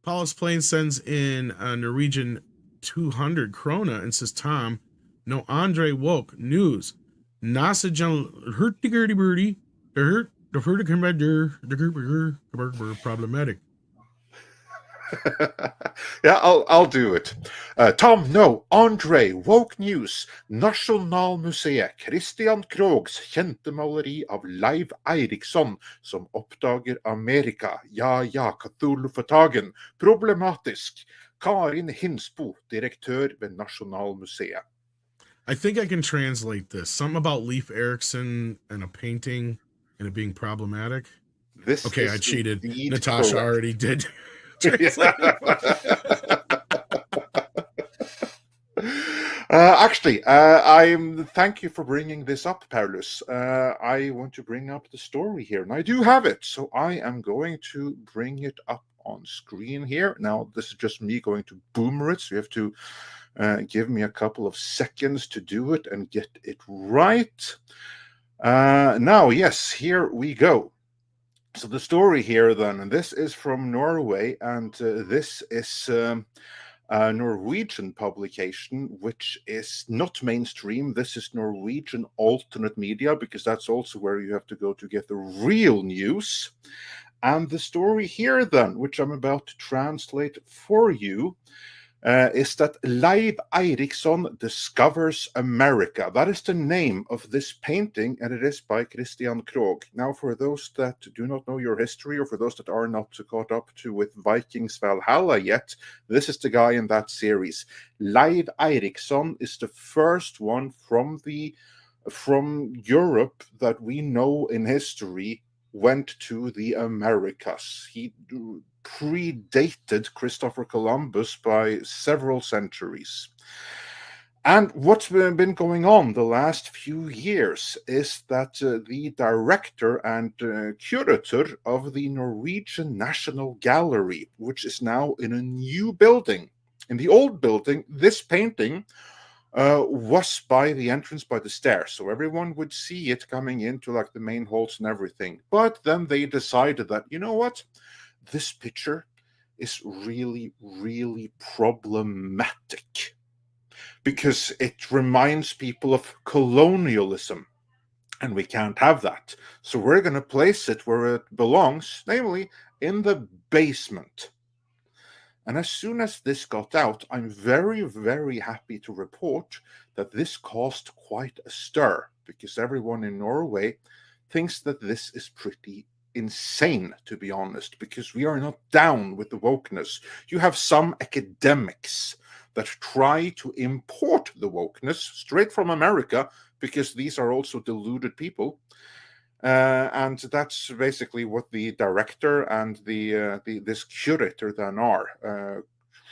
Paulus Plain sends in a Norwegian 200 krona and says, Tom, no Andre woke news. Nasa general hurdy birdie, the problematic. Yeah, I'll do it. Tom, no, Andre, woke news. Nasjonalmuseet, Christian Krogs kjente maleri av Leiv Eiriksson som oppdager Amerika. Ja, Cthulhu-fortagen. Problematisk. Karin Hinsbo, direktør ved Nasjonalmuseet. I think I can translate this. Something about Leiv Eiriksson and a painting and it being problematic. Okay, I cheated. Natasha correct. already did. Actually, thank you for bringing this up, Paulus. I want to bring up the story here, and I do have it, so I am going to bring it up on screen here. Now, this is just me going to boomer it, so you have to give me a couple of seconds to do it and get it right. Now, yes, here we go. So the story here then, and this is from Norway, and this is a Norwegian publication, which is not mainstream. This is Norwegian alternate media, because that's also where you have to go to get the real news. And the story here then, which I'm about to translate for you, is that Leiv Eiriksson discovers America. That is the name of this painting, and it is by Christian Krog. Now, for those that do not know your history, or for those that are not caught up to with Vikings Valhalla yet, this is the guy in that series. Leiv Eiriksson is the first one from Europe that we know in history went to the Americas. He predated Christopher Columbus by several centuries. And what's been going on the last few years is that the director and curator of the Norwegian National Gallery, which is now in a new building, in the old building, this painting was by the entrance by the stairs, so everyone would see it coming into like the main halls and everything. But then they decided that, you know what, this picture is really, really problematic because it reminds people of colonialism, and we can't have that. So we're going to place it where it belongs, namely in the basement. And as soon as this got out, I'm very, very happy to report that this caused quite a stir, because everyone in Norway thinks that this is pretty insane, to be honest, because we are not down with the wokeness. You have some academics that try to import the wokeness straight from America, because these are also deluded people. And that's basically what the director and this curator then are,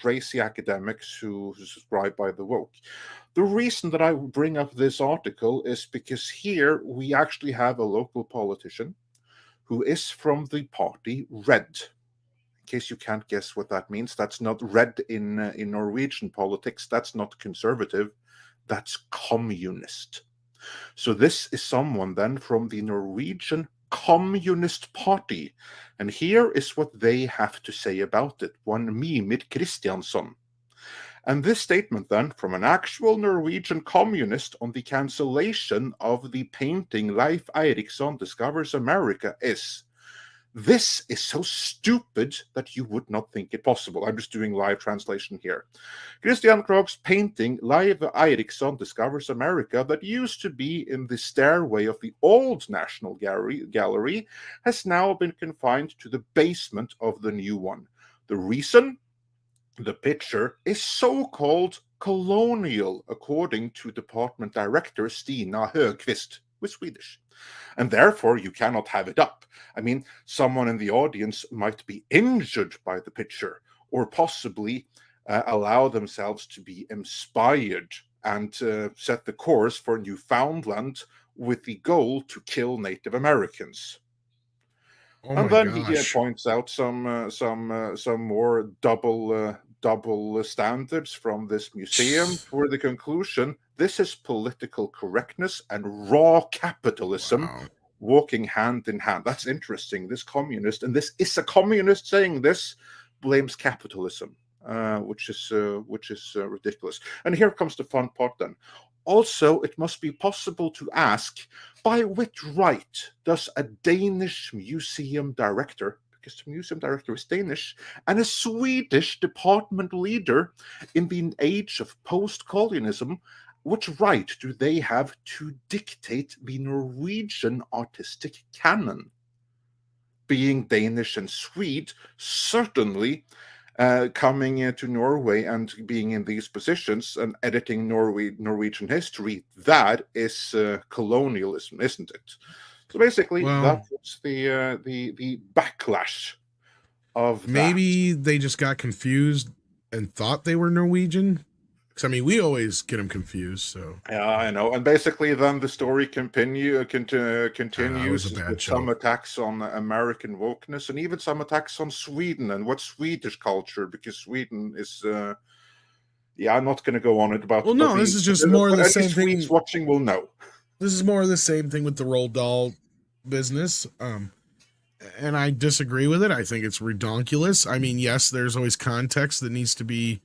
crazy academics who subscribe by the woke. The reason that I bring up this article is because here we actually have a local politician who is from the party Red. In case you can't guess what that means, that's not red in Norwegian politics. That's not conservative. That's communist. So this is someone then from the Norwegian Communist Party. And here is what they have to say about it. One Mimir Kristiansson. And this statement then from an actual Norwegian communist on the cancellation of the painting Leiv Eiriksson Discovers America is, this is so stupid that you would not think it possible. I'm just doing live translation here. Christian Krog's painting Leiv Eiriksson Discovers America, that used to be in the stairway of the old National Gallery, has now been confined to the basement of the new one. The reason? The picture is so-called colonial, according to Department Director Stina Högqvist, with Swedish. And therefore, you cannot have it up. I mean, someone in the audience might be injured by the picture, or possibly allow themselves to be inspired and set the course for Newfoundland with the goal to kill Native Americans. And then he points out some more double standards from this museum for the conclusion. This is political correctness and raw capitalism walking hand in hand. That's interesting. This communist, and this is a communist saying this, blames capitalism, which is ridiculous. And here comes the fun part then. Also, it must be possible to ask, by which right does a Danish museum director, because the museum director is Danish, and a Swedish department leader in the age of post-colonialism, which right do they have to dictate the Norwegian artistic canon? Being Danish and Swede, certainly coming into Norway and being in these positions and editing Norwegian history, that is colonialism, isn't it? So basically, that was the backlash of maybe they just got confused and thought they were Norwegian. Because I mean, we always get them confused. So yeah, I know. And basically, then the story continues with some attacks on American wokeness and even some attacks on Sweden and what's Swedish culture, because Sweden is. I'm not going to go on it about. Well, no, this is just more of the same thing. Swedes watching will know. This is more of the same thing with the Roald Dahl business. And I disagree with it. I think it's redonkulous. I mean, yes, there's always context that needs to be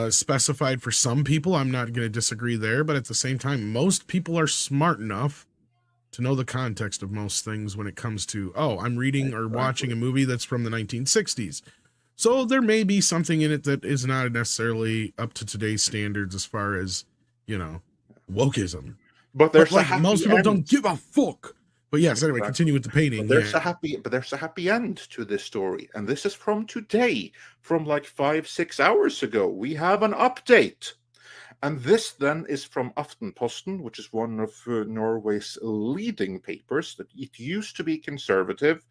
specified for some people. I'm not going to disagree there, but at the same time, most people are smart enough to know the context of most things when it comes to, I'm reading or watching a movie that's from the 1960s. So there may be something in it that is not necessarily up to today's standards as far as, wokeism. But there's most people don't give a fuck. But yes, anyway, continue with the painting. There's a happy end to this story, and this is from today, from like 5-6 hours ago. We have an update, and this then is from Aftenposten, which is one of Norway's leading papers. That it used to be conservative,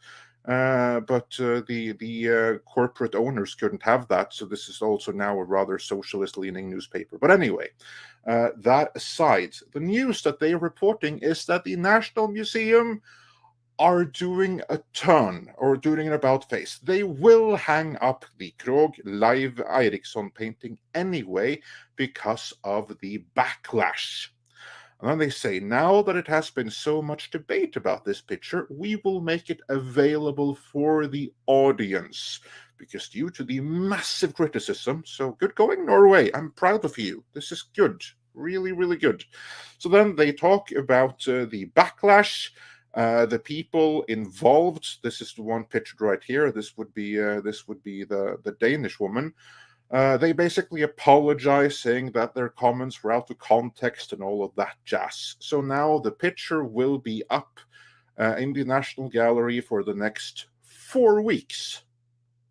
but the corporate owners couldn't have that, so this is also now a rather socialist-leaning newspaper. But anyway. That aside, the news that they are reporting is that the National Museum are doing a turn, or doing an about-face. They will hang up the Leiv Eiriksson painting anyway because of the backlash. And then they say, now that it has been so much debate about this picture, we will make it available for the audience. Because due to the massive criticism, so good going, Norway. I'm proud of you. This is good. Really, really good. So then they talk about the backlash, the people involved. This is the one pictured right here. This would be the Danish woman. They basically apologize, saying that their comments were out of context and all of that jazz. So now the picture will be up in the National Gallery for the next 4 weeks.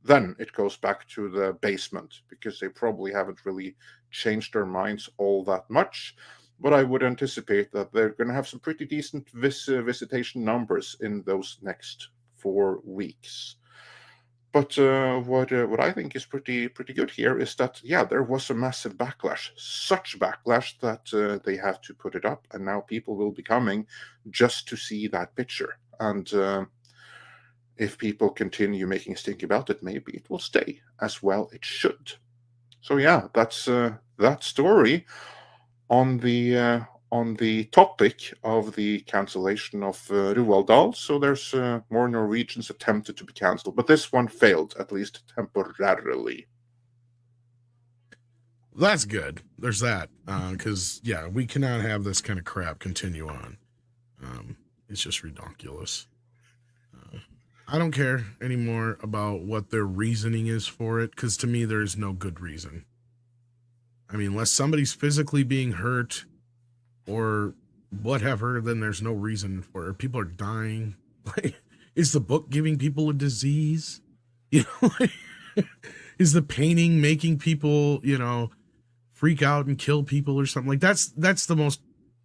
Then it goes back to the basement, because they probably haven't really changed their minds all that much. But I would anticipate that they're going to have some pretty decent visitation numbers in those next 4 weeks. But what I think is pretty good here is that, there was a massive backlash, such backlash that they have to put it up, and now people will be coming just to see that picture. And if people continue making a stink about it, maybe it will stay as well. It should. So that's that story on the topic of the cancellation of Roald Dahl. So there's more Norwegians attempted to be cancelled, but this one failed, at least temporarily. That's good. There's that, because we cannot have this kind of crap continue on. It's just ridiculous. I don't care anymore about what their reasoning is for it, because to me, there's no good reason. I mean, unless somebody's physically being hurt or whatever, then there's no reason for it. People are dying. Like, is the book giving people a disease? Is the painting making people, freak out and kill people or something? Like, that's the most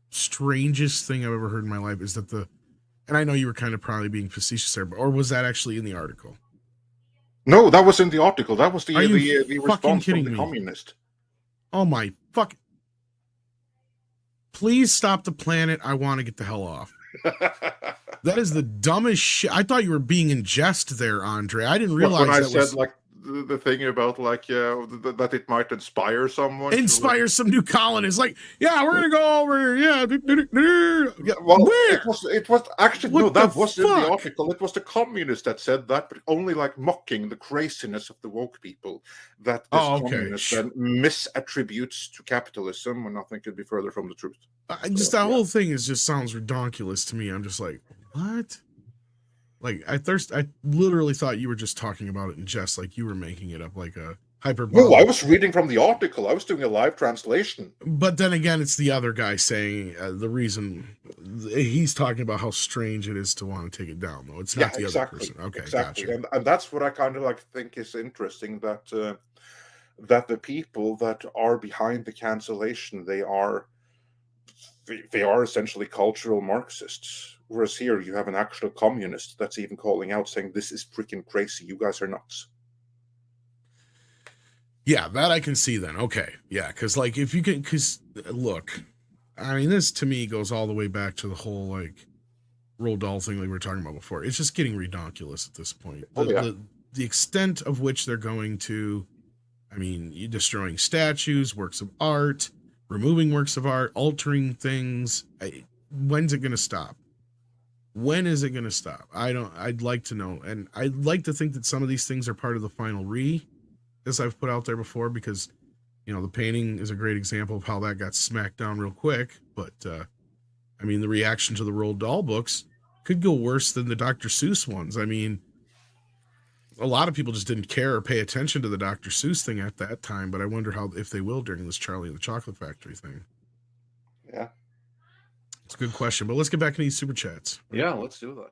strangest thing I've ever heard in my life, is that and I know you were kind of probably being facetious there, or was that actually in the article? No, that was in the article. That was the response from the communist. Oh my fuck. Please stop the planet. I want to get the hell off. That is the dumbest shit. I thought you were being in jest there, Andre. I didn't realize when I said the thing about like that it might inspire someone. Inspire some new colonists. Like, yeah, we're gonna go over. Yeah. Yeah, well, Where? it was actually What no, that the was in the fuck? article. It was the communists that said that, but only like mocking the craziness of the woke people that this Oh, okay. communist then misattributes to capitalism, and nothing could be further from the truth. Just that whole thing just sounds redonkulous to me. I'm just like, what? Like, I literally thought you were just talking about it in jest, like you were making it up like a hyperbolic. No, I was reading from the article. I was doing a live translation. But then again, it's the other guy saying the reason he's talking about how strange it is to want to take it down, though. It's not the other person. Okay, exactly. gotcha. And that's what I kind of like think is interesting, that that the people that are behind the cancellation, they are essentially cultural Marxists. Whereas here you have an actual communist that's even calling out saying, this is freaking crazy. You guys are nuts. Yeah, that I can see then. Okay. Yeah, because like if you can, because look, I mean, this to me goes all the way back to the whole like Roald Dahl thing like we were talking about before. It's just getting redonkulous at this point. The extent of which they're going to, I mean, you're destroying statues, works of art, removing works of art, altering things. When's it going to stop? When is it going to stop? I'd like to know. And I'd like to think that some of these things are part of the final as I've put out there before, because, you know, the painting is a great example of how that got smacked down real quick. But, I mean, the reaction to the Roald Dahl books could go worse than the Dr. Seuss ones. I mean, a lot of people just didn't care or pay attention to the Dr. Seuss thing at that time, but I wonder if they will during this Charlie and the Chocolate Factory thing. Yeah. It's a good question, but let's get back into these super chats. Yeah, let's do that.